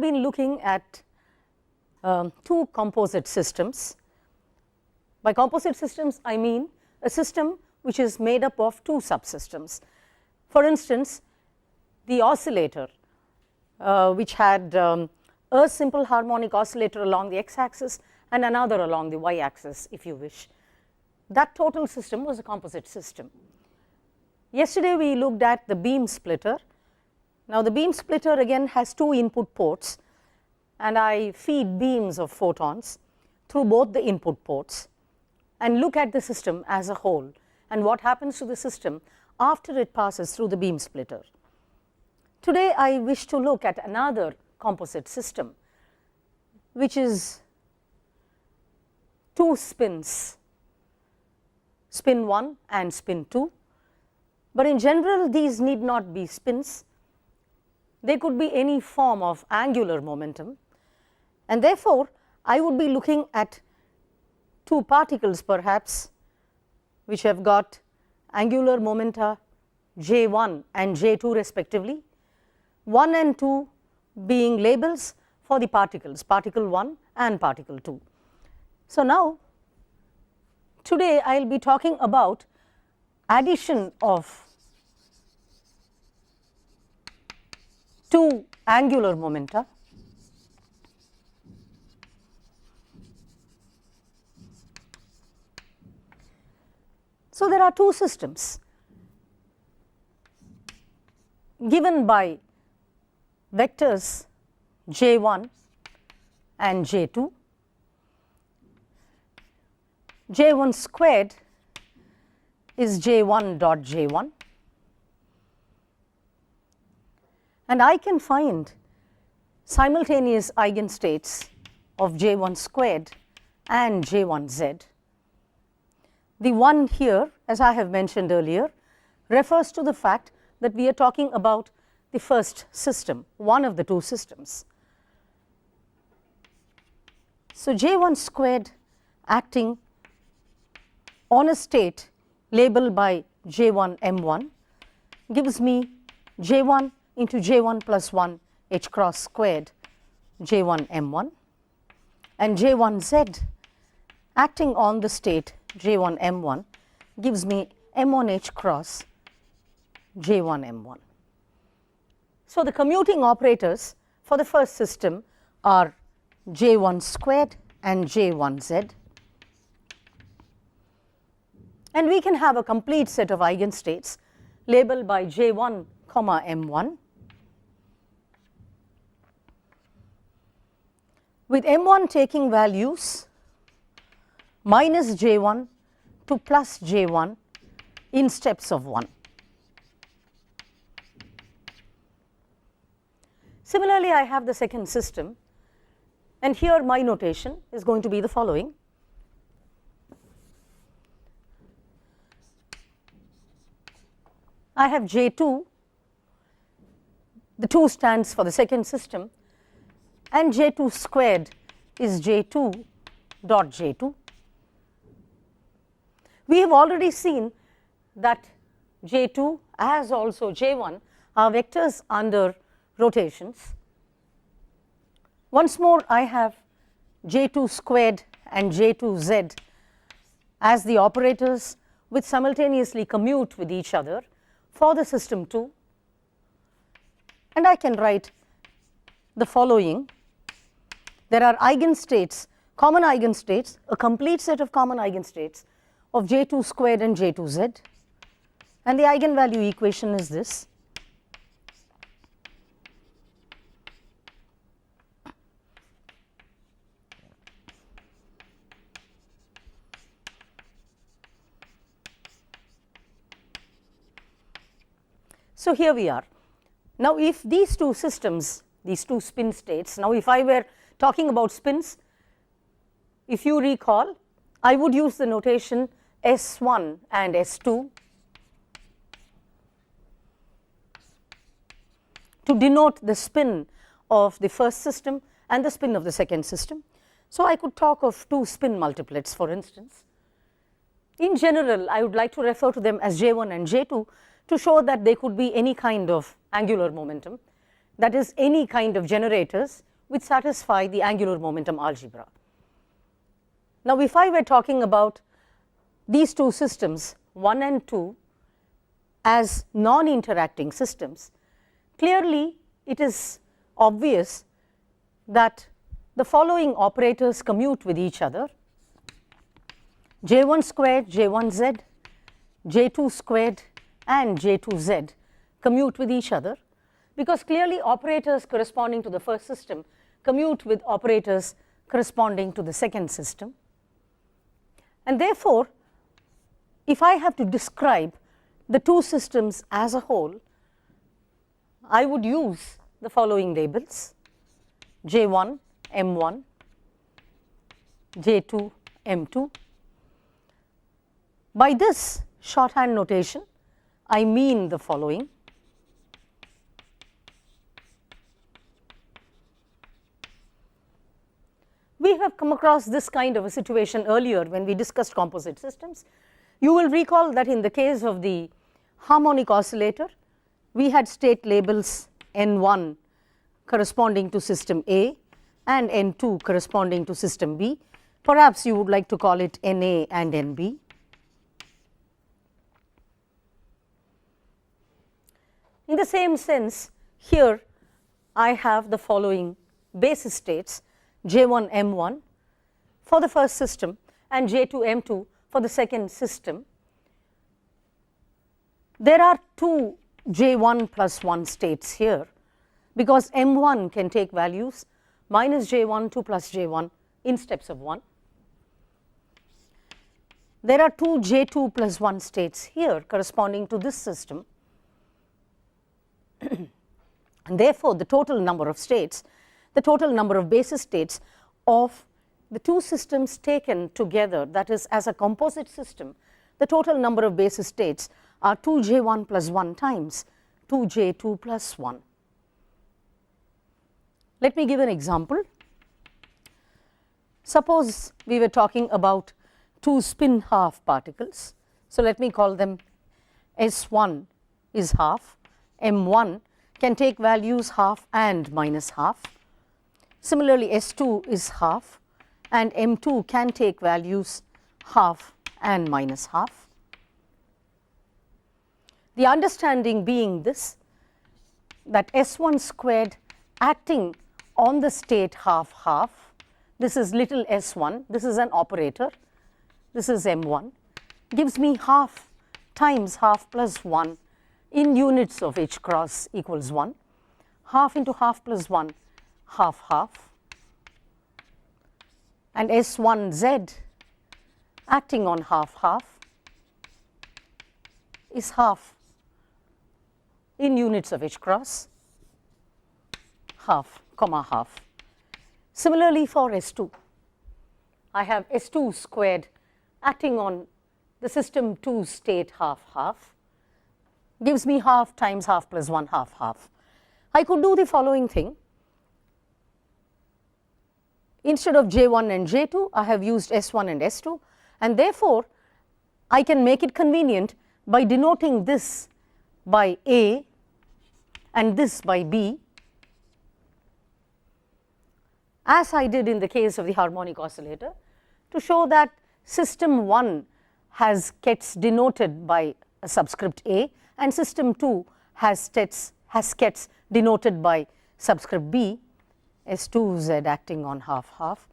been looking at two composite systems. By composite systems, I mean a system which is made up of two subsystems. For instance, the oscillator, which had a simple harmonic oscillator along the x-axis and another along the y-axis, if you wish. That total system was a composite system. Yesterday we looked at the beam splitter. Now the beam splitter again has two input ports, and I feed beams of photons through both the input ports and look at the system as a whole and what happens to the system after it passes through the beam splitter. Today I wish to look at another composite system, which is two spins, spin 1 and spin 2, but in general these need not be spins. They could be any form of angular momentum, and therefore I would be looking at two particles perhaps which have got angular momenta J1 and J2 respectively, 1 and 2 being labels for the particles, particle 1 and particle 2. So now today I will be talking about addition of two angular momenta So there are two systems given by vectors J1 and J2. J1 squared is J1 dot J1, and I can find simultaneous eigenstates of J1 squared and J1z. The one here, as I have mentioned earlier, refers to the fact that we are talking about the first system, one of the two systems. So J1 squared acting on a state labeled by J1 M1 gives me J1 into J1 plus 1 H cross squared J1 M1, and J1Z acting on the state J1 M1 gives me M1 H cross J1 M1. So the commuting operators for the first system are J1 squared and J1Z, and we can have a complete set of eigenstates labeled by J1 comma M1, with M1 taking values minus J1 to plus J1 in steps of 1. Similarly, I have the second system, and here my notation is going to be the following. I have J2, the 2 stands for the second system, and J2 squared is J2 dot J2. We have already seen that J2 as also J1 are vectors under rotations. Once more, I have J2 squared and J2Z as the operators which simultaneously commute with each other for the system 2, and I can write the following. There are eigenstates, common eigenstates, a complete set of common eigenstates of J2 squared and J2Z, and the eigenvalue equation is this. So here we are. Now if these two systems, these two spin states, now if I were talking about spins, if you recall, I would use the notation S1 and S2 to denote the spin of the first system and the spin of the second system. So I could talk of two spin multiplets, for instance. In general, I would like to refer to them as J1 and J2 to show that they could be any kind of angular momentum, that is any kind of generators which satisfy the angular momentum algebra. Now, if I were talking about these two systems 1 and 2 as non-interacting systems, clearly it is obvious that the following operators commute with each other: j1 squared, j1z, j2 squared and j2z commute with each other, because clearly operators corresponding to the first system commute with operators corresponding to the second system. And therefore, if I have to describe the two systems as a whole, I would use the following labels: J1 M1, J2 M2. By this shorthand notation, I mean the following. We have come across this kind of a situation earlier when we discussed composite systems. You will recall that in the case of the harmonic oscillator, we had state labels N1 corresponding to system A and N2 corresponding to system B. Perhaps you would like to call it NA and NB. In the same sense, here I have the following basis states: J1 M1 for the first system and J2 M2 for the second system. There are two J1 plus 1 states here, because M1 can take values minus J1, 2 plus J1 in steps of 1. There are two J2 plus 1 states here corresponding to this system. And therefore, the total number of states, the total number of basis states of the two systems taken together, that is as a composite system, the total number of basis states are 2J1 plus 1 times 2J2 plus 1. Let me give an example. Suppose we were talking about two spin half particles. So, let me call them S1 is half, M1 can take values half and minus half. Similarly, S2 is half and M2 can take values half and minus half. The understanding being this, that S1 squared acting on the state half half, this is little s1, this is an operator, this is M1, gives me half times half plus 1 in units of h cross equals 1, half into half plus 1, half half, and S1z acting on half half is half in units of h cross, half comma half. Similarly, for S2, I have S2 squared acting on the system 2 state half half, gives me half times half plus 1, half half. I could do the following thing. Instead of J1 and J2, I have used S1 and S2, and therefore, I can make it convenient by denoting this by A and this by B, as I did in the case of the harmonic oscillator, to show that system 1 gets denoted by a subscript A and system 2 has gets denoted by subscript B. S2z acting on half half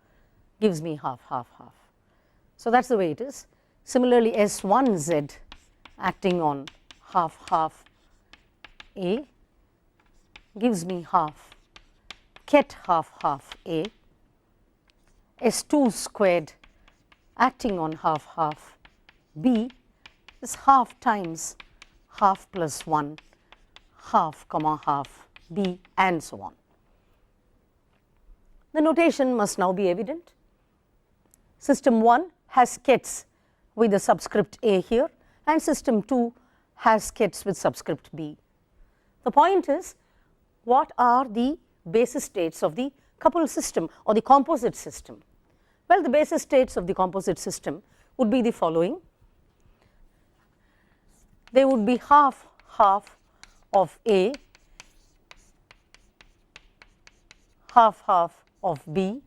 gives me half half half. So, that is the way it is. Similarly, S1z acting on half half A gives me half ket half half A. S2 squared acting on half half B is half times half plus 1, half comma half B, and so on. The notation must now be evident. System 1 has kets with the subscript A here, and system 2 has kets with subscript B. The point is, what are the basis states of the coupled system or the composite system? Well, the basis states of the composite system would be the following. They would be half half of A, half half of B,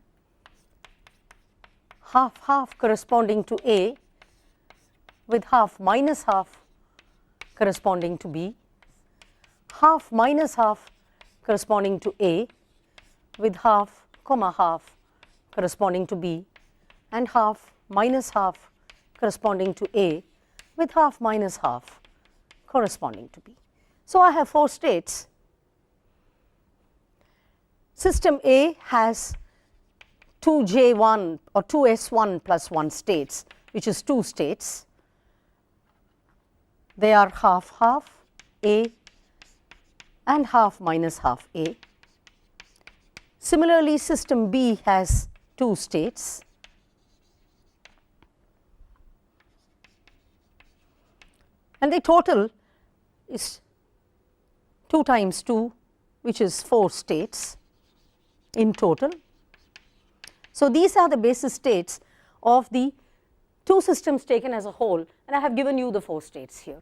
half half corresponding to A, with half minus half corresponding to B, half minus half corresponding to A, with half comma half corresponding to B, and half minus half corresponding to A, with half minus half corresponding to B. So, I have 4 states. System A has 2J1 or 2S1 plus 1 states, which is 2 states. They are half half A and half minus half A. Similarly, system B has 2 states. And the total is 2 times 2, which is 4 states in total. So, these are the basis states of the 2 systems taken as a whole, and I have given you the 4 states here.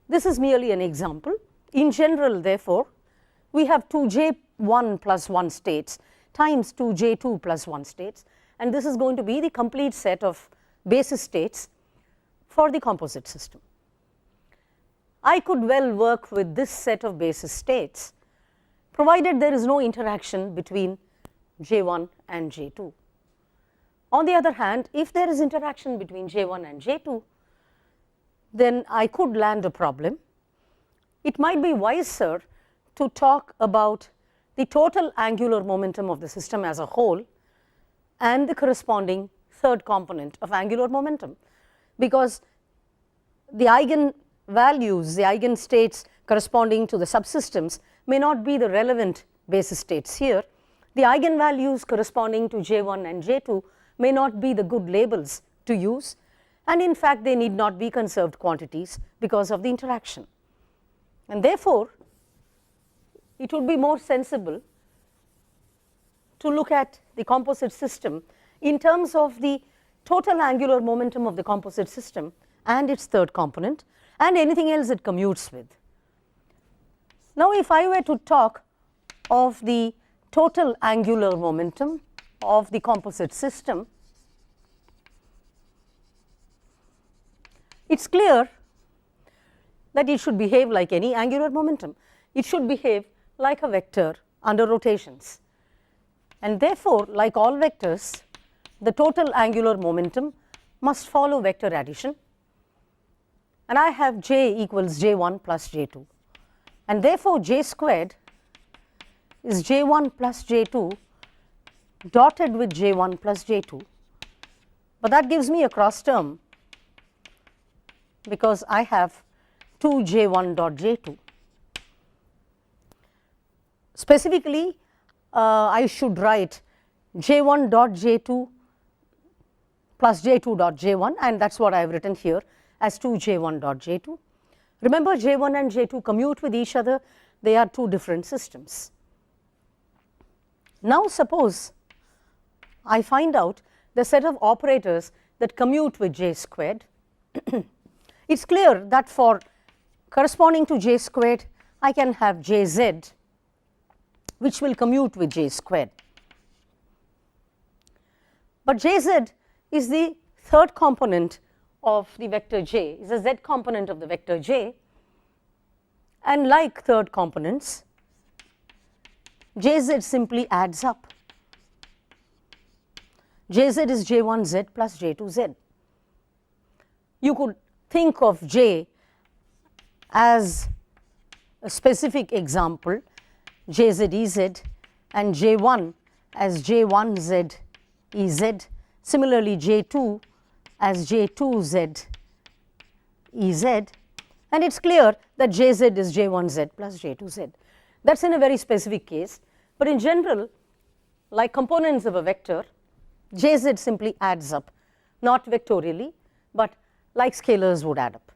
This is merely an example. In general, therefore, we have 2J1 plus 1 states times 2J2 plus 1 states, and this is going to be the complete set of basis states for the composite system. I could well work with this set of basis states provided there is no interaction between J1 and J2. On the other hand, if there is interaction between J1 and J2, then I could land a problem. It might be wiser to talk about the total angular momentum of the system as a whole and the corresponding third component of angular momentum, because the eigenvalues, the eigenstates corresponding to the subsystems may not be the relevant basis states here. The eigenvalues corresponding to J1 and J2 may not be the good labels to use, and in fact, they need not be conserved quantities because of the interaction. And therefore, it would be more sensible to look at the composite system in terms of the total angular momentum of the composite system and its third component and anything else it commutes with. Now, if I were to talk of the total angular momentum of the composite system, it is clear that it should behave like any angular momentum. It should behave like a vector under rotations, and therefore, like all vectors, the total angular momentum must follow vector addition, and I have j equals j1 plus j2, and therefore, j squared is j1 plus j2 dotted with j1 plus j2, but that gives me a cross term because I have 2 j1 dot j2. Specifically, I should write j1 dot j2 plus j2 dot j1, and that is what I have written here as 2 j1 dot j2. Remember, j1 and j2 commute with each other, they are 2 different systems. Now, suppose I find out the set of operators that commute with j squared. It is clear that for corresponding to j squared, I can have jz, which will commute with j squared. But jz is the third component of the vector j, is a z component of the vector j, and like third components, jz simply adds up. Jz is j1z plus j2z. You could think of j as a specific example, jz ez, and j1 as j1z ez, similarly j2 as j2z ez, and it is clear that jz is j1z plus j2z. That is in a very specific case, but in general, like components of a vector, jz simply adds up, not vectorially, but like scalars would add up.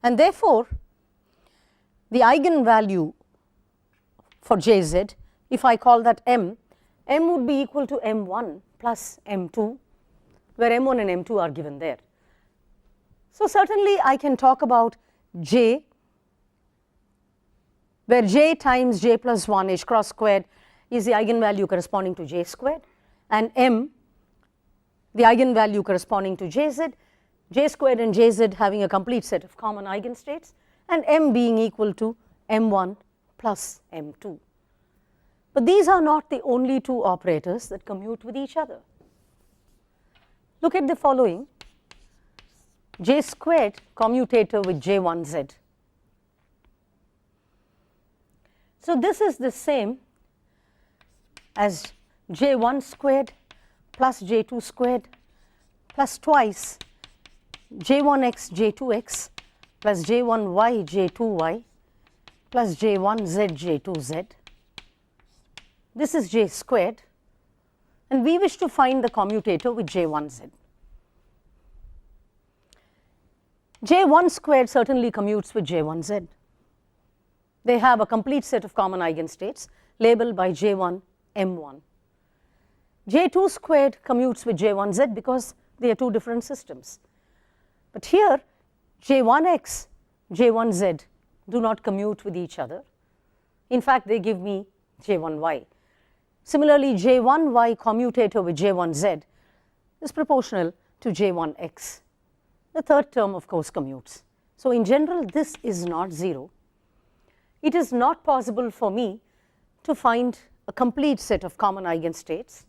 And therefore, the eigenvalue for jz, if I call that m would be equal to m1 plus m2, where m1 and m2 are given there. So, certainly I can talk about j where j times j plus 1 h cross squared is the eigenvalue corresponding to j squared, and m the eigenvalue corresponding to jz, j squared and jz having a complete set of common eigenstates, and m being equal to m1 plus m2. But these are not the only two operators that commute with each other. Look at the following: j squared commutator with j1z. So this is the same as j1 squared plus j2 squared plus twice j1x j2x plus j1y j2y plus j1z j2z. This is j squared, and we wish to find the commutator with j1z. j1 squared certainly commutes with j1z. They have a complete set of common eigenstates labeled by j1 m1. j2 squared commutes with j1z because they are two different systems. But here j1x, j1z do not commute with each other. In fact, they give me j1y. Similarly, j1y commutator with j1z is proportional to j1x. The third term, of course, commutes. So in general, this is not 0. It is not possible for me to find a complete set of common eigenstates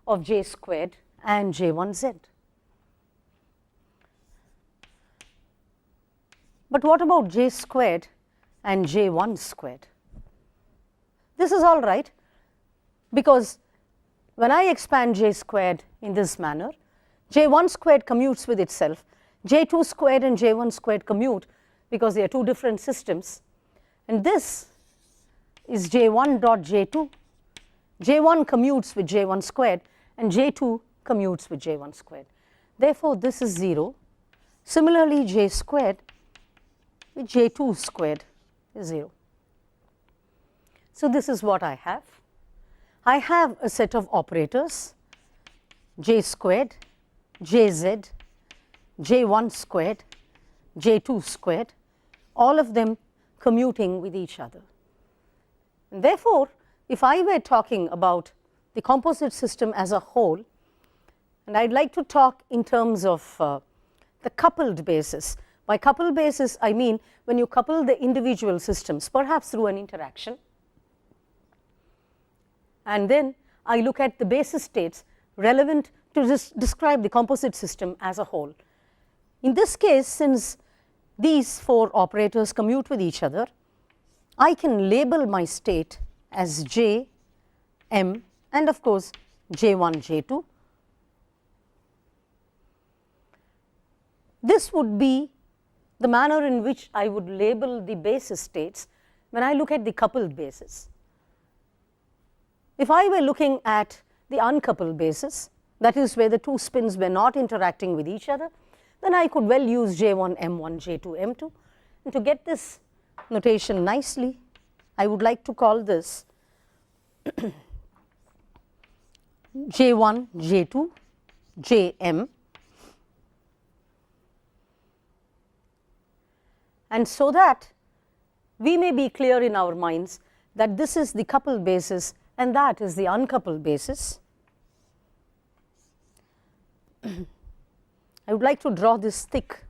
of j squared and j1z. But what about j squared and j1 squared? This is all right, because when I expand j squared in this manner, j1 squared commutes with itself, j2 squared and j1 squared commute because they are two different systems, and this is j1 dot j2. j1 commutes with j1 squared and j2 commutes with j1 squared. Therefore, this is 0. Similarly, j squared with j2 squared is 0. So this is what I have. I have a set of operators j squared, jz, j1 squared, j2 squared, all of them commuting with each other. And therefore, if I were talking about the composite system as a whole, and I'd like to talk in terms of the coupled basis. By coupled basis, I mean when you couple the individual systems, perhaps through an interaction, and then I look at the basis states relevant to describe the composite system as a whole. In this case, since these four operators commute with each other, I can label my state as j, m, and of course j1, j2. This would be the manner in which I would label the basis states when I look at the coupled basis. If I were looking at the uncoupled basis, that is where the two spins were not interacting with each other, then I could well use j1 m1 j2 m2. And to get this notation nicely, I would like to call this j1 j2 jm, and so that we may be clear in our minds that this is the coupled basis and that is the uncoupled basis. I would like to draw this thick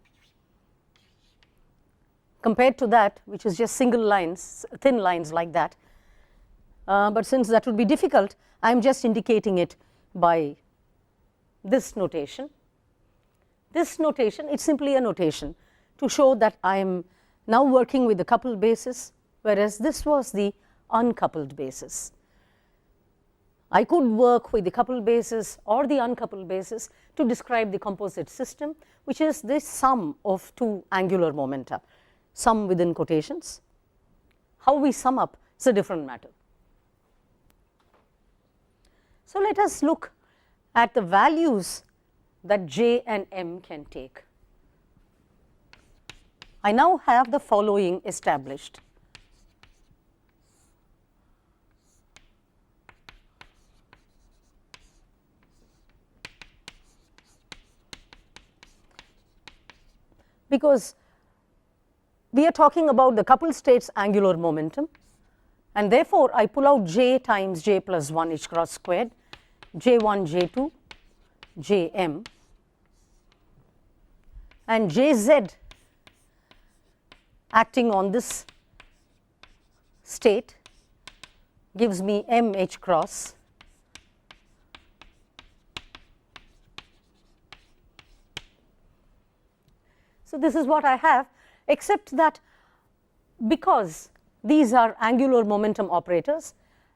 compared to that which is just single lines, thin lines like that. But since that would be difficult, I am just indicating it by this notation. This notation, it's simply a notation to show that I am now working with the coupled basis, whereas this was the uncoupled basis. I could work with the coupled basis or the uncoupled basis to describe the composite system, which is the sum of two angular momenta, sum within quotations. How we sum up is a different matter. So let us look at the values that j and m can take. I now have the following established. Because we are talking about the coupled state's angular momentum, and therefore I pull out j times j plus 1 h cross squared, j1, j2, jm, and jz acting on this state gives me m h cross So this is what I have, except that because these are angular momentum operators,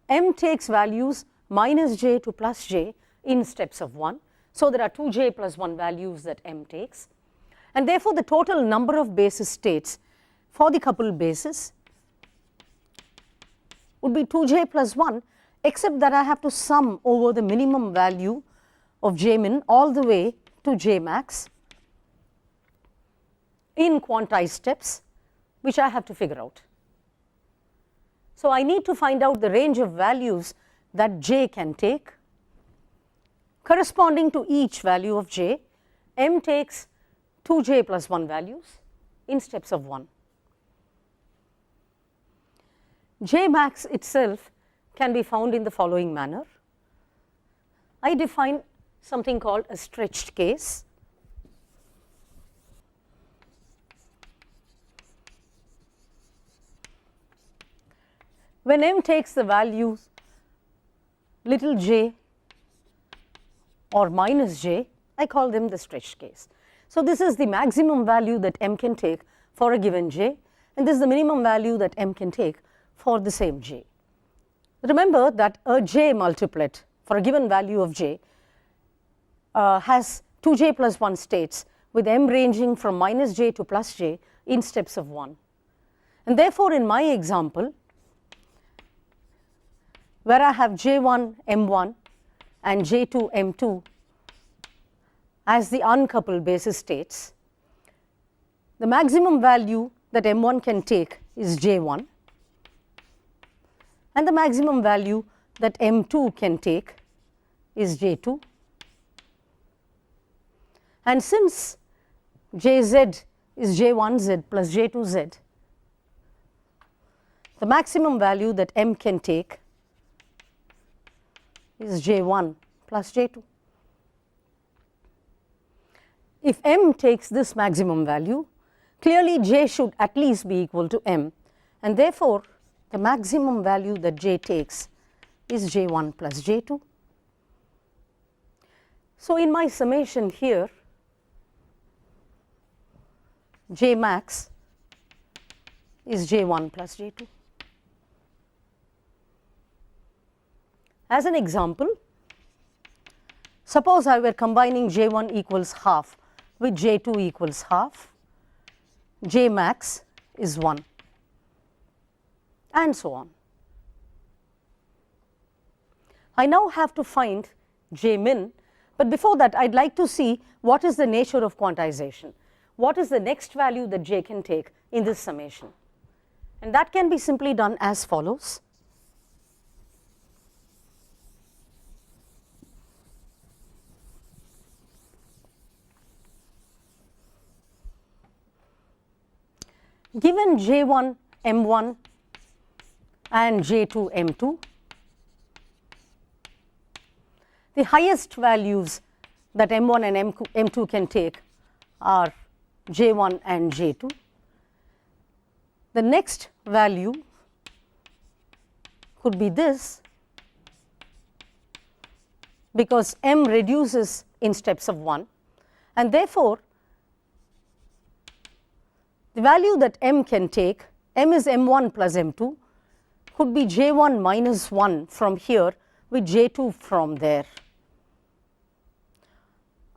m takes values minus j to plus j in steps of 1. So there are 2j plus 1 values that m takes, and therefore the total number of basis states for the coupled basis would be 2j plus 1, except that I have to sum over the minimum value of j min all the way to j max in quantized steps, which I have to figure out. So I need to find out the range of values that j can take. Corresponding to each value of j, m takes 2j plus 1 values in steps of 1. J max itself can be found in the following manner. I define something called a stretched case. When m takes the values little j or minus j, I call them the stretched case. So this is the maximum value that m can take for a given j, and this is the minimum value that m can take for the same j. Remember that a j multiplet for a given value of j has 2j plus 1 states with m ranging from minus j to plus j in steps of 1. And therefore, in my example, where I have j1 m1 and j2 m2 as the uncoupled basis states, the maximum value that m1 can take is j1, and the maximum value that m2 can take is j2. And since jz is j1z plus j2z, the maximum value that m can take is j1 plus j2. If m takes this maximum value, clearly j should at least be equal to m, and therefore the maximum value that j takes is j1 plus j2. So in my summation here, j max is j1 plus j2. As an example, suppose I were combining j1 equals half with j2 equals half, j max is 1, and so on. I now have to find j min, but before that I would like to see what is the nature of quantization. What is the next value that j can take in this summation? And that can be simply done as follows. Given j1 m1 and j2 m2, the highest values that m1 and m2 can take are j1 and j2. The next value could be this, because m reduces in steps of 1, and therefore the value that m can take, m is m1 plus m2, could be j1 minus 1 from here with j2 from there.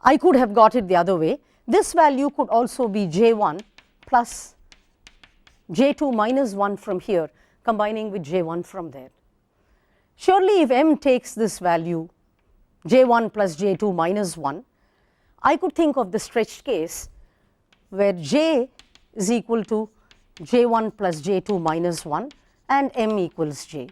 I could have got it the other way. This value could also be j1 plus j2 minus 1 from here, combining with j1 from there. Surely if m takes this value j1 plus j2 minus 1, I could think of the stretched case where j is equal to j1 plus j2 minus 1 and m equals j.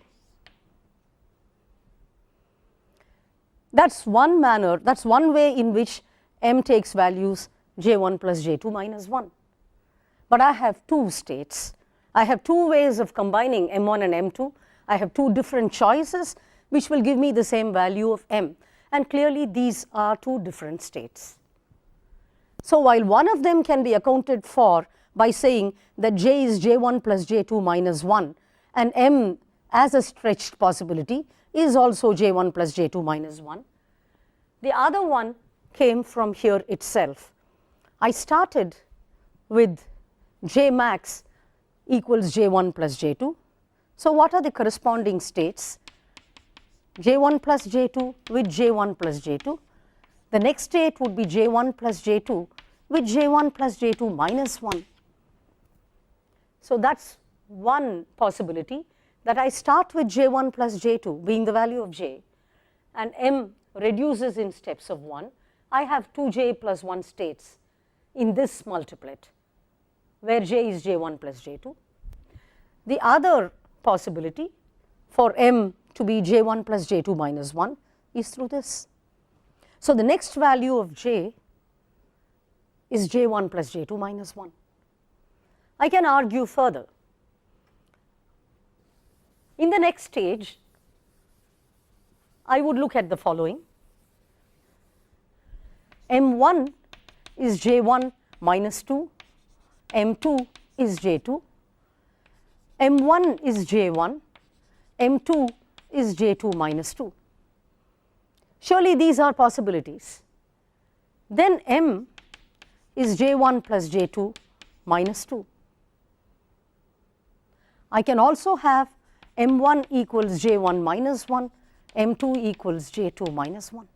That's one manner, that's one way in which m takes values j1 plus j2 minus 1. but I have two states. I have two ways of combining M1 and M2. I have two different choices which will give me the same value of M, and clearly these are two different states. So while one of them can be accounted for by saying that J is J1 plus J2 minus 1, and M as a stretched possibility is also J1 plus J2 minus 1, the other one came from here itself. I started with J max equals J1 plus J2. So what are the corresponding states? J1 plus J2 with J1 plus J2. The next state would be J1 plus J2 with J1 plus J2 minus 1. So that's one possibility, that I start with J1 plus J2 being the value of J, and M reduces in steps of 1. I have 2J plus 1 states in this multiplet, where J is J1 plus J2. The other possibility for M to be J1 plus J2 minus 1 is through this. So the next value of J is J1 plus J2 minus 1. I can argue further. In the next stage, I would look at the following. M1 is J1 minus 2, M2 is J2, M1 is J1, M2 is J2 minus 2. Surely these are possibilities. Then M is J1 plus J2 minus 2. I can also have M1 equals J1 minus 1, M2 equals J2 minus 1.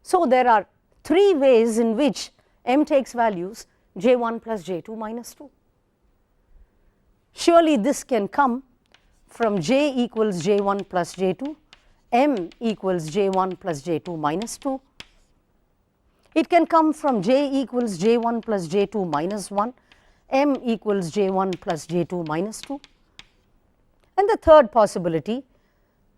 So there are three ways in which M takes values J1 plus J2 minus 2. Surely this can come from J equals J1 plus J2, M equals J1 plus J2 minus 2. It can come from J equals J1 plus J2 minus 1, M equals J1 plus J2 minus 2. And the third possibility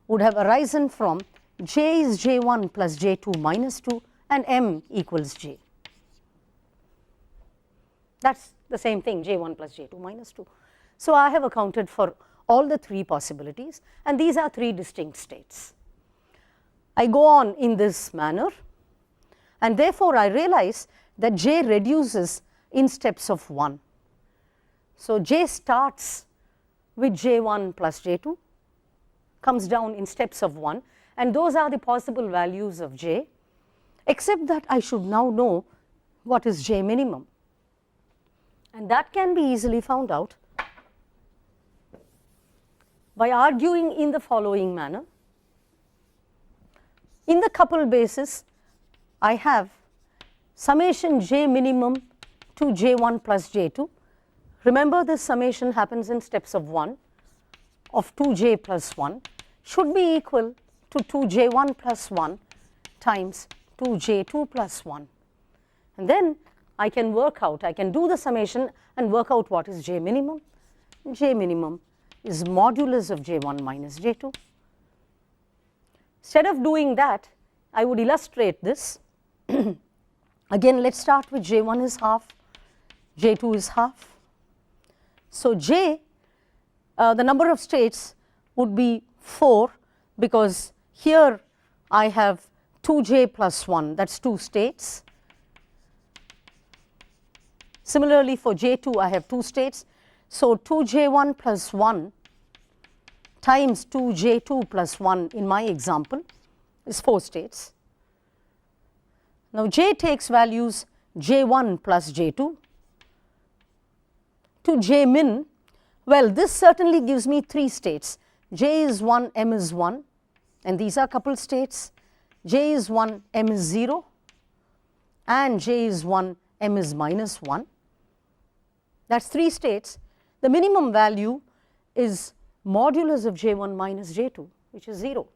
would have arisen from J is J1 plus J2 minus 2 and M equals J. That's the same thing, J1 plus J2 minus 2. So I have accounted for all the three possibilities, and these are three distinct states. I go on in this manner, and therefore I realize that J reduces in steps of 1. So J starts with J1 plus J2, comes down in steps of 1, and those are the possible values of J, except that I should now know what is J minimum, and that can be easily found out by arguing in the following manner. In the couple basis, I have summation J minimum to J1 plus J2. Remember, this summation happens in steps of 1 of 2J plus 1 should be equal to 2J1 plus 1 times 2J2 plus 1. And then I can work out, I can do the summation and work out what is J minimum. J minimum is modulus of J1 minus J2. Instead of doing that, I would illustrate this. Again, let's start with J1 is half, J2 is half. So J, the number of states would be 4, because here I have 2J plus 1, that's 2 states. Similarly, for J2 I have 2 states. So 2J1 plus 1 times 2J2 plus 1 in my example is 4 states. Now J takes values J1 plus J2. To J min, well, this certainly gives me 3 states. J is 1, M is 1, and these are coupled states. J is 1, M is 0, and J is 1, M is minus 1. That's 3 states. The minimum value is modulus of J1 minus J2, which is 0.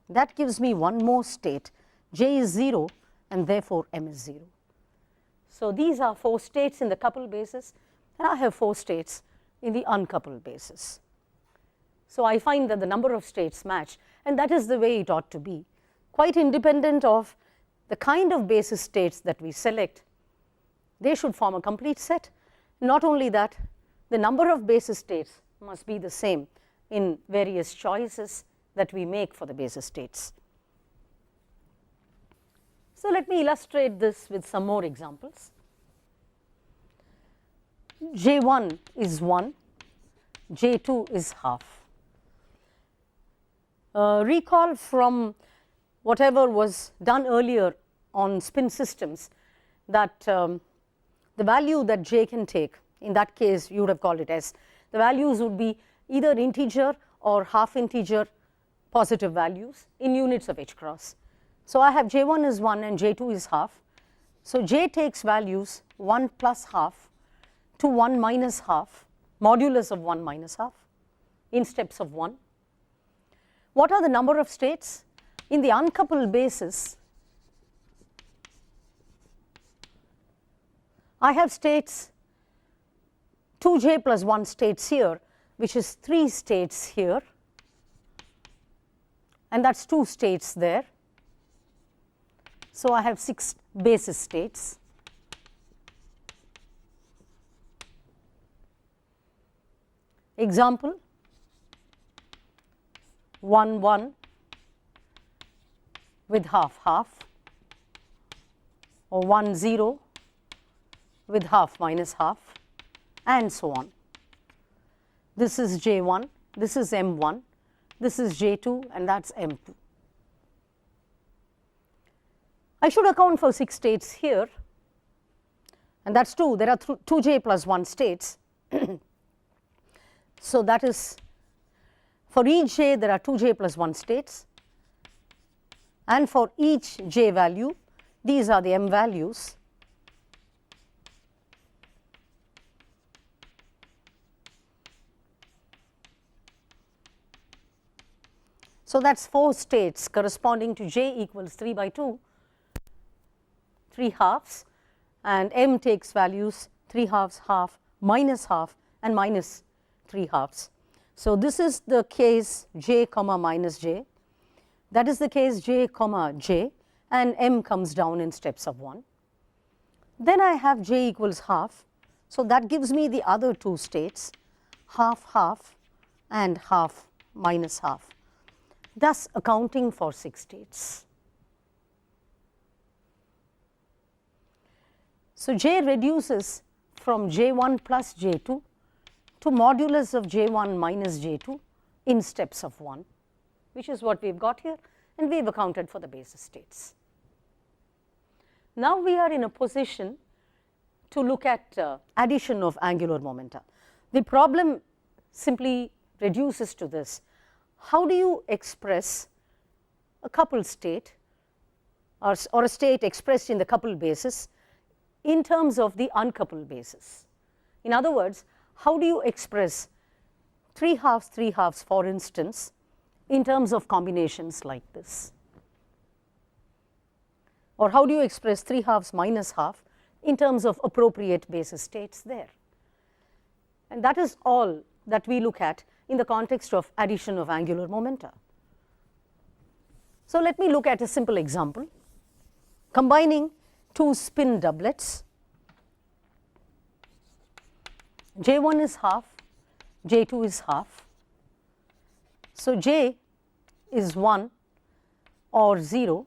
That gives me one more state. J is 0, and therefore M is 0. So these are 4 states in the coupled basis, and I have 4 states in the uncoupled basis. So I find that the number of states match, and that is the way it ought to be, quite independent of the kind of basis states that we select. They should form a complete set, Not only that, the number of basis states must be the same in various choices that we make for the basis states. So let me illustrate this with some more examples. J1 is 1, J2 is half. Recall from whatever was done earlier on spin systems that the value that J can take, in that case you would have called it S, the values would be either integer or half integer positive values in units of H cross. So I have J1 is 1 and J2 is half. So J takes values 1 plus half to 1 minus half, modulus of 1 minus half in steps of 1. What are the number of states? In the uncoupled basis, I have states 2j plus 1 states here, which is 3 states here, and that is 2 states there. So I have 6 basis states. Example 1 1 with half half, or 1 0 with half minus half, and so on. This is J1, this is M1, this is J2, and that is M2. I should account for 6 states here, and that is 2. There are 2j plus 1 states. So that is, for each j there are 2j plus 1 states, and for each j value these are the m values. So that is 4 states corresponding to j equals 3 by 2, 3 halves, and m takes values 3 halves, half, minus half, and minus 3 halves. So this is the case j comma minus j, that is the case j comma j, and m comes down in steps of 1. Then I have j equals half, so that gives me the other 2 states, half half and half minus half, thus accounting for 6 states. So j reduces from j1 plus j2 to modulus of j1 minus j2 in steps of 1, which is what we have got here, and we have accounted for the basis states. Now we are in a position to look at addition of angular momenta. The problem simply reduces to this: how do you express a coupled state or a state expressed in the coupled basis in terms of the uncoupled basis? In other words, how do you express 3 halves, for instance, in terms of combinations like this? Or how do you express 3 halves minus half in terms of appropriate basis states there? And that is all that we look at in the context of addition of angular momenta. So let me look at a simple example combining 2 spin doublets. J1 is half, J2 is half. So J is 1 or 0,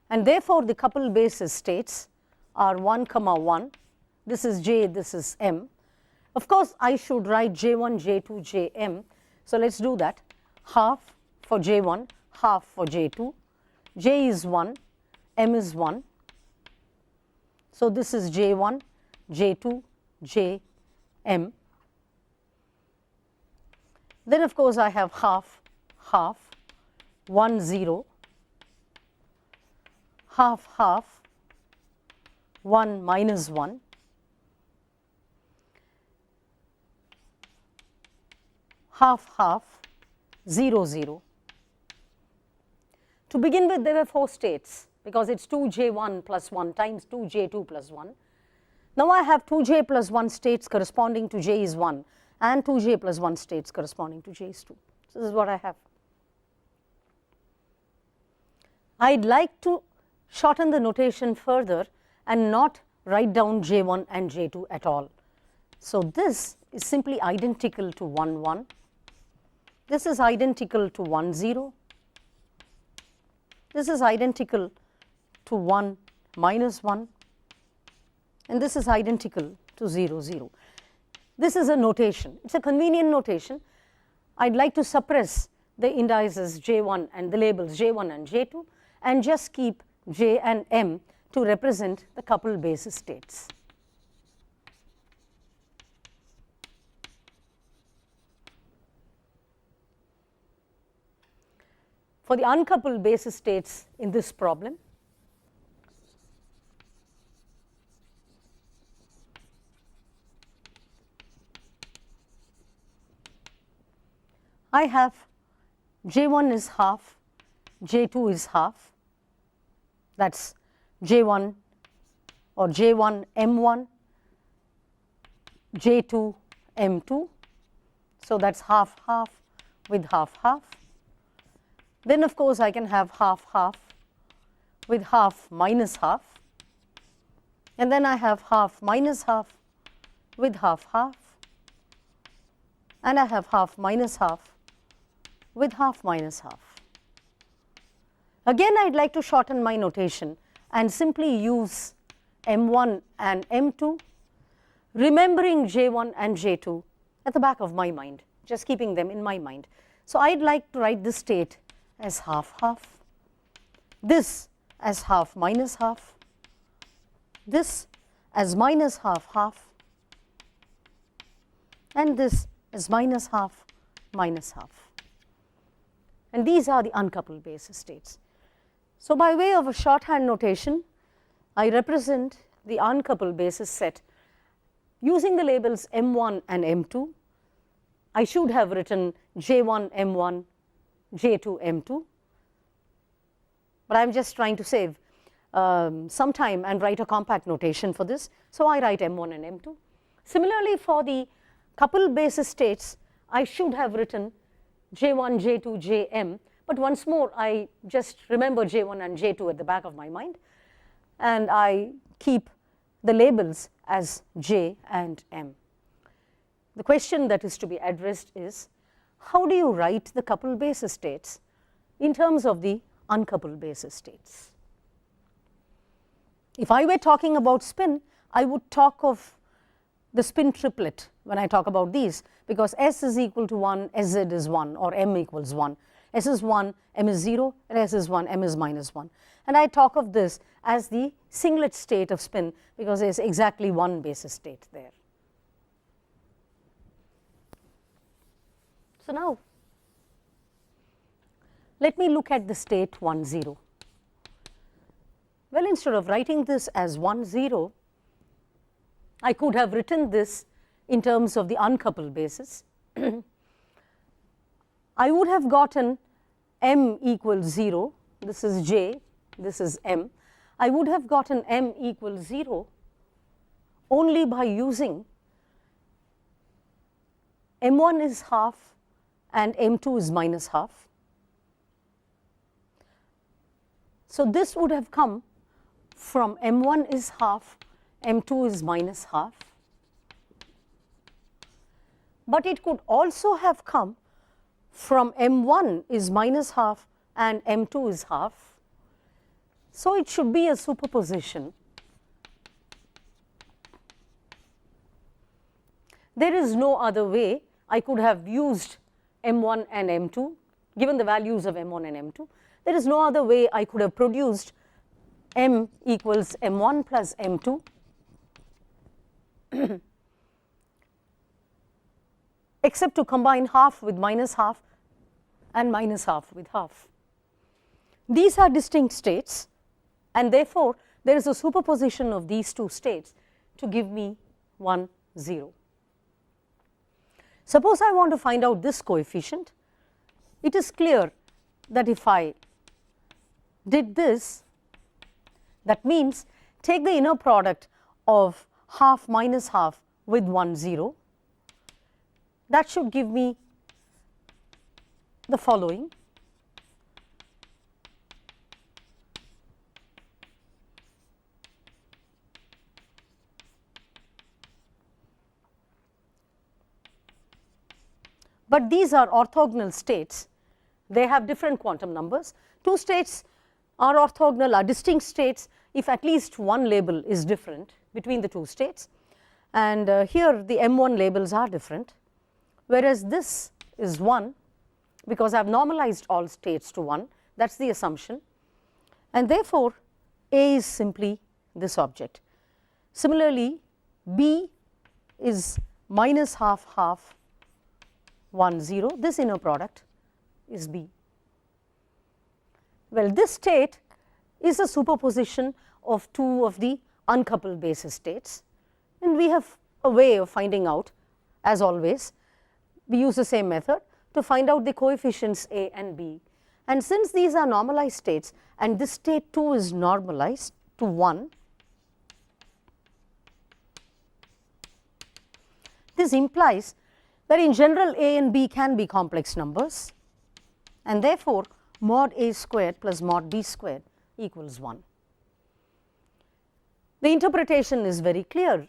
and therefore the coupled basis states are 1 comma 1. This is J, this is M. Of course I should write J1, J2, Jm. So let us do that. Half for J1, half for J2. J is 1, M is 1. So this is J1, J2, Jm. Then of course I have half, half, 1 0, half half, 1 minus 1, half half, 0 0. To begin with, there were 4 states because it is 2j1 plus 1 times 2j2 plus 1. Now I have 2j plus 1 states corresponding to j is 1 and 2j plus 1 states corresponding to j is 2. So this is what I have. I would like to shorten the notation further and not write down J1 and J2 at all. So this is simply identical to 1 1, this is identical to 1 0, this is identical to 1 minus 1, and this is identical to 0 0. This is a notation, it is a convenient notation. I would like to suppress the indices J1 and the labels J1 and J2 and just keep J and M to represent the coupled basis states. For the uncoupled basis states in this problem, I have J1 is half, J2 is half, that is J1 or J1 M1, J2 M2, so that is half half with half half. Then of course I can have half half with half minus half, and then I have half minus half with half half, and I have half minus half with half minus half. Again I would like to shorten my notation and simply use M1 and M2, remembering J1 and J2 at the back of my mind, just keeping them in my mind. So I would like to write this state as half half, this as half minus half, this as minus half half, and this as minus half minus half. And these are the uncoupled basis states. So by way of a shorthand notation, I represent the uncoupled basis set using the labels M1 and M2. I should have written J1 M1, J2 M2, but I am just trying to save some time and write a compact notation for this. So I write M1 and M2. Similarly, for the coupled basis states, I should have written J1, J2, Jm, but once more I just remember J1 and J2 at the back of my mind, and I keep the labels as J and M. The question that is to be addressed is, how do you write the coupled basis states in terms of the uncoupled basis states? If I were talking about spin, I would talk of the spin triplet when I talk about these, because S is equal to 1, Sz is 1, or M equals 1. S is 1, M is 0, and S is 1, M is minus 1. And I talk of this as the singlet state of spin because there is exactly one basis state there. So now let me look at the state 1 0. Well, instead of writing this as 1 0, I could have written this in terms of the uncoupled basis. I would have gotten M equals 0, this is J, this is M. I would have gotten M equals 0 only by using M1 is half and M2 is minus half. So this would have come from M1 is half, M2 is minus half, but it could also have come from M1 is minus half and M2 is half. So it should be a superposition. There is no other way I could have used M1 and M2, given the values of M1 and M2. There is no other way I could have produced M equals M1 plus M2 except to combine half with minus half and minus half with half. These are distinct states, and therefore there is a superposition of these two states to give me 1 0. Suppose I want to find out this coefficient. It is clear that if I did this, that means take the inner product of half minus half with 1 0, that should give me the following. but these are orthogonal states. They have different quantum numbers. Two states are orthogonal, are distinct states if at least one label is different between the two states, and here the M1 labels are different, whereas this is 1 because I have normalized all states to 1, that is the assumption, and therefore A is simply this object. Similarly, B is minus half half 1 0, this inner product is B. Well, this state is a superposition of two of the uncoupled basis states, and we have a way of finding out, as always. We use the same method to find out the coefficients A and B, and since these are normalized states and this state too is normalized to 1, this implies that in general A and B can be complex numbers, and therefore mod A squared plus mod B squared equals 1. The interpretation is very clear.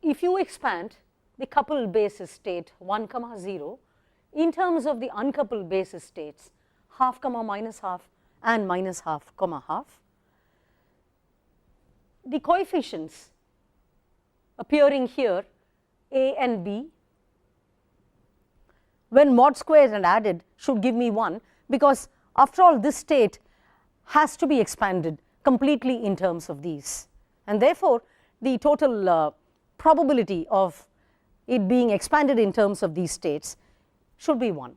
If you expand the coupled basis state 1 comma 0 in terms of the uncoupled basis states half comma minus half and minus half comma half, the coefficients appearing here A and B, when mod squared and added, should give me 1, because after all this state has to be expanded completely in terms of these, and therefore the total probability of it being expanded in terms of these states should be 1.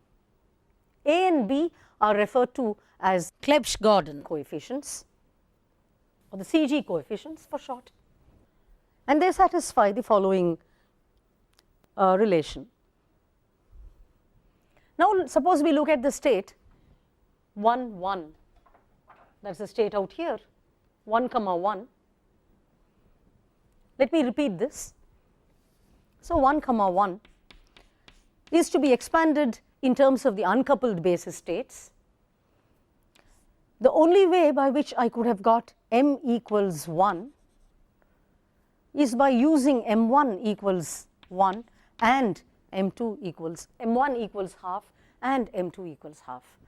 A and B are referred to as Clebsch-Gordan coefficients, or the CG coefficients for short, and they satisfy the following relation. Now suppose we look at the state 1 1, that is the state out here, 1 comma 1. Let me repeat this. So 1 comma 1 is to be expanded in terms of the uncoupled basis states. The only way by which I could have got M equals 1 is by using M1 equals 1 and M2 equals, M1 equals half and M2 equals half.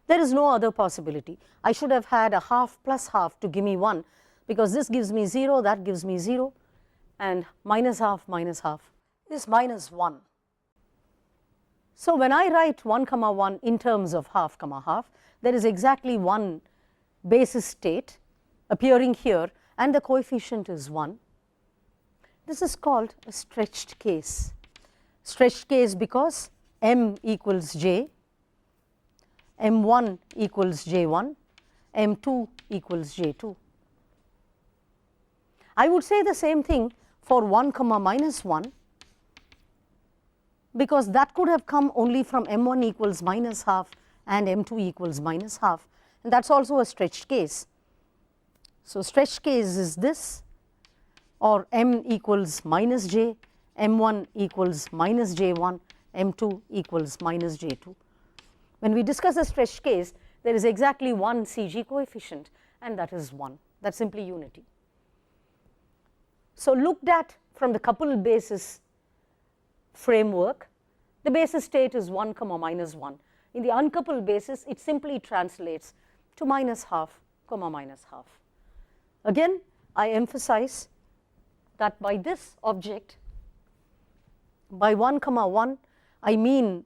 There is no other possibility. I should have had a half plus half to give me 1, because this gives me 0, that gives me 0, and minus half is minus 1. So when I write 1 comma 1 in terms of half comma half, there is exactly one basis state appearing here and the coefficient is 1. This is called a stretched case. Stretched case because M equals J, M1 equals J1, M2 equals J2. I would say the same thing for 1 comma minus 1, because that could have come only from M1 equals minus half and M2 equals minus half, and that is also a stretched case. So stretched case is this, or M equals minus J, M1 equals minus J1, M2 equals minus J2. When we discuss a stretched case, there is exactly one CG coefficient, and that is 1. That is simply unity. So looked at from the coupled basis framework, the basis state is 1 comma minus 1. In the uncoupled basis, it simply translates to minus half comma minus half. Again, I emphasize that by this object, by 1 comma 1, I mean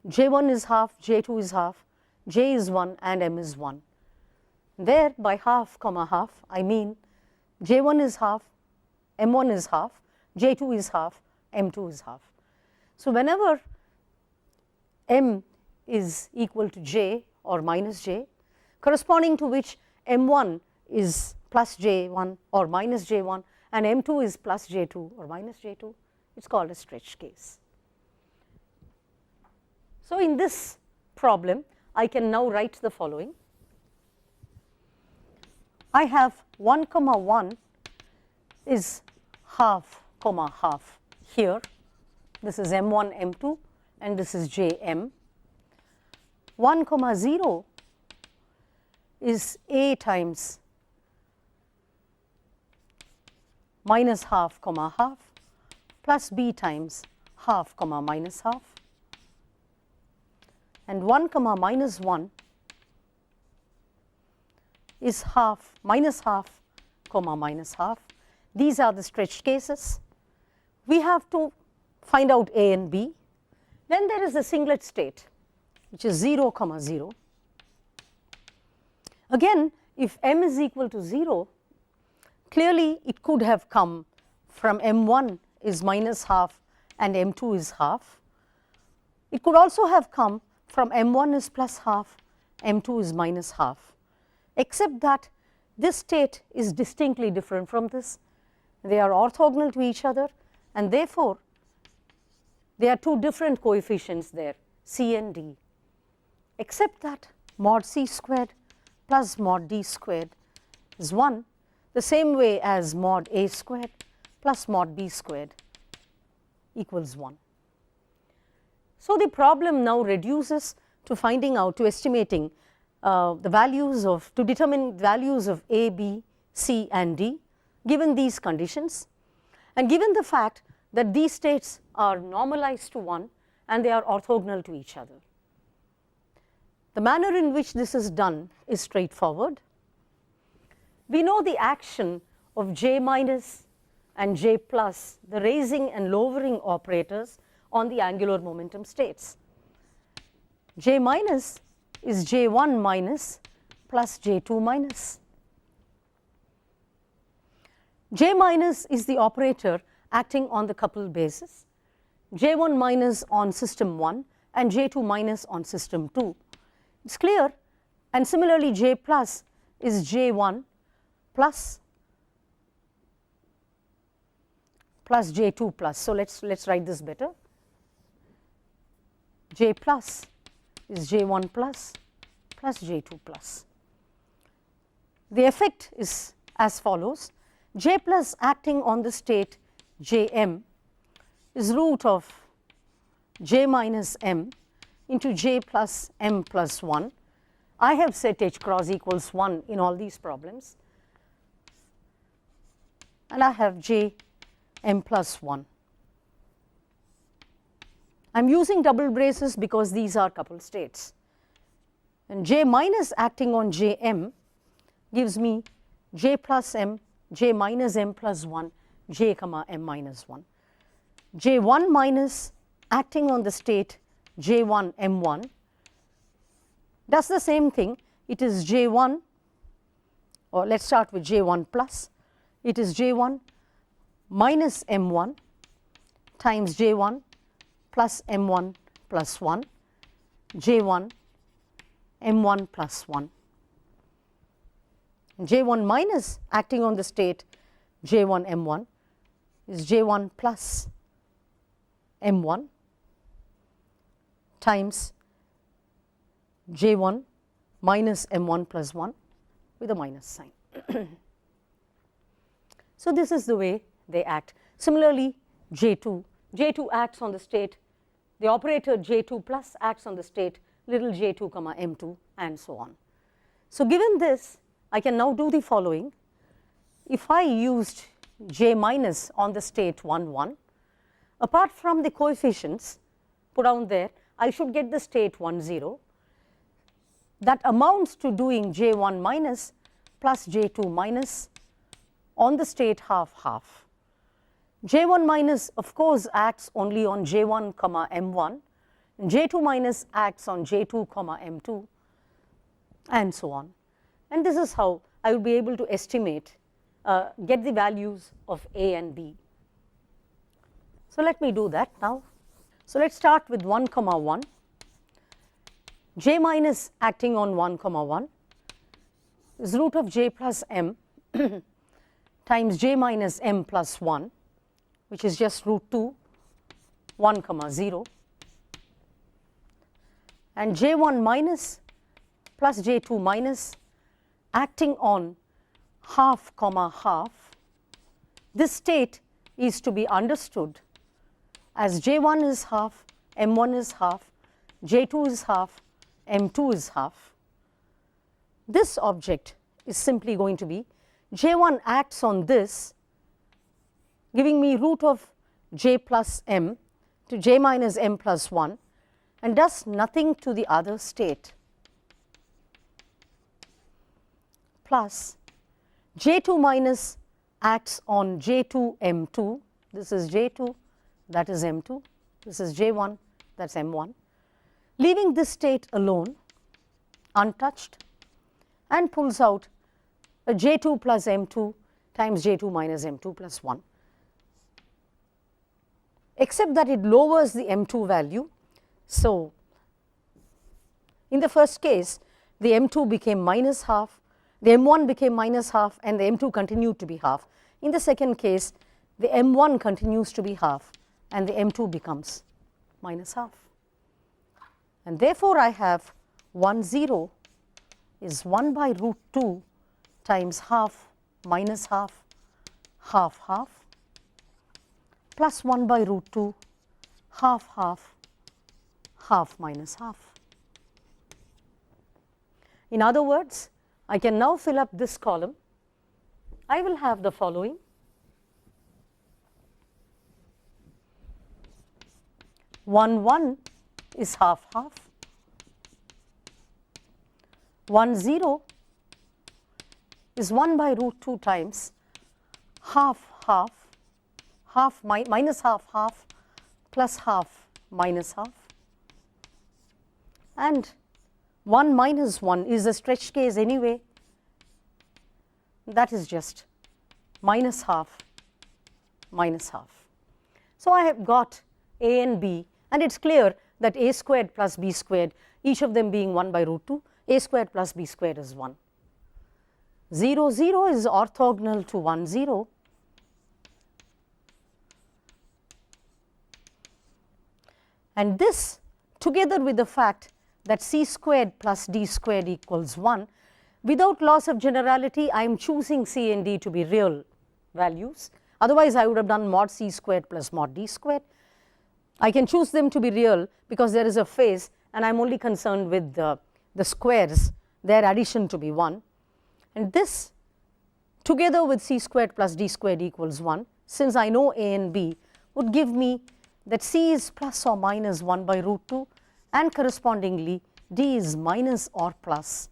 J1 is half, J2 is half, J is 1 and M is 1. There by half comma half, I mean J1 is half, M1 is half, J2 is half, M2 is half. So whenever M is equal to J or minus J, corresponding to which M1 is plus J1 or minus J1 and M2 is plus J2 or minus J2, it is called a stretched case. So in this problem, I can now write the following. I have 1 comma 1 is half comma half here. This is M1, M2, and this is Jm. 1 comma 0 is A times minus half comma half plus B times half comma minus half. and 1 comma minus 1 is half, minus half comma minus half. These are the stretched cases. We have to find out A and B. Then there is the singlet state, which is 0 comma 0. Again, if m is equal to 0, clearly it could have come from m1 is minus half and m2 is half. It could also have come from m1 is plus half, m2 is minus half, except that this state is distinctly different from this. They are orthogonal to each other, and therefore there are two different coefficients there, c and d, except that mod c squared plus mod d squared is 1, the same way as mod a squared plus mod b squared equals 1. So the problem now reduces to finding out, to estimating the values of, to determine values of a, b, c and d given these conditions, and given the fact that these states are normalized to 1 and they are orthogonal to each other. The manner in which this is done is straightforward. We know the action of j minus and j plus, the raising and lowering operators on the angular momentum states. J minus is j1 minus plus j2 minus. J minus is the operator acting on the coupled basis, j1 minus on system 1 and j2 minus on system 2. It is clear. And similarly, j plus is j1 plus j2 plus. So let's write this better. J plus is j1 plus j2 plus. The effect is as follows. J plus acting on the state jm is root of j minus m into j plus m plus 1. I have set h cross equals 1 in all these problems, and I have j m plus 1. I am using double braces because these are coupled states, and j minus acting on j m gives me j plus m, j minus m plus 1, j comma m minus 1. j1 minus acting on the state j1 m1 does the same thing. It is j1, or let's start with j1 plus. It is j1 minus m1 times j1 plus m1 plus 1, j1 m1 plus 1. j1 minus acting on the state j1 m1 is j1 plus m1 times j1 minus m1 plus 1 with a minus sign. So this is the way they act. Similarly, j2 acts on the state, the operator j2 plus acts on the state little j2 comma m2, and so on. So given this, I can now do the following. If I used j minus on the state 1 1, apart from the coefficients put down there, I should get the state 1 0. That amounts to doing j1 minus plus j2 minus on the state half half. j1 minus of course acts only on j1 comma m1, and j2 minus acts on j2 comma m2, and so on. And this is how I will be able to estimate, get the values of a and b. So let me do that now. So let's start with 1 comma 1. J minus acting on 1 comma 1 is root of j plus m times j minus m plus 1, which is just root 2 1 comma 0, and j1 minus plus j2 minus acting on half comma half. This state is to be understood as j1 is half, m1 is half, j2 is half, m2 is half. This object is simply going to be j1 acts on this, giving me root of j plus m to j minus m plus 1, and does nothing to the other state, plus J2 minus acts on J2 M2, this is J2, that is M2, this is J1, that is M1, leaving this state alone, untouched, and pulls out a J2 plus M2 times J2 minus M2 plus 1, except that it lowers the M2 value. So, in the first case, the M2 became minus half, the M1 became minus half, and the M2 continued to be half. In the second case, the M1 continues to be half, and the M2 becomes minus half. And therefore, I have 1 0 is 1 by root 2 times half minus half, half half, plus 1 by root 2 half half, half minus half. In other words, I can now fill up this column. I will have the following: 1 1 is half half, 1 0 is 1 by root 2 times half half, half minus half half, plus half minus half, and 1 minus 1 is a stretch case anyway, that is just minus half minus half. So, I have got A and B, and it is clear that A squared plus B squared, each of them being 1 by root 2, A squared plus B squared is 1. 0 0 is orthogonal to 1 0, and this, together with the fact that C squared plus D squared equals 1, without loss of generality, I am choosing C and D to be real values. Otherwise, I would have done mod C squared plus mod D squared. I can choose them to be real because there is a phase, and I am only concerned with the squares, their addition to be 1. And this, together with C squared plus D squared equals 1, since I know A and B, would give me that C is plus or minus 1 by root 2, and correspondingly D is minus or plus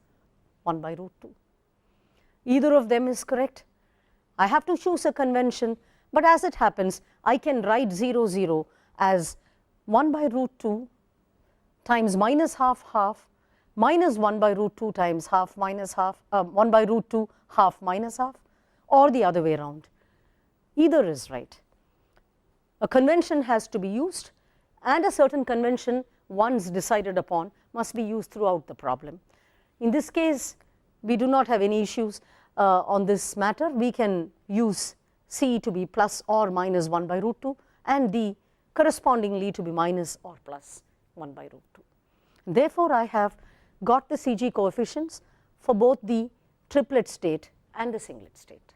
1 by root 2. Either of them is correct. I have to choose a convention, but as it happens, I can write 0 0 as 1 by root 2 times minus half half minus 1 by root 2 times half minus half, 1 by root 2 half minus half, or the other way around. Either is right. A convention has to be used, and a certain convention, once decided upon, must be used throughout the problem. In this case, we do not have any issues on this matter. We can use C to be plus or minus 1 by root 2, and D correspondingly to be minus or plus 1 by root 2. Therefore, I have got the CG coefficients for both the triplet state and the singlet state.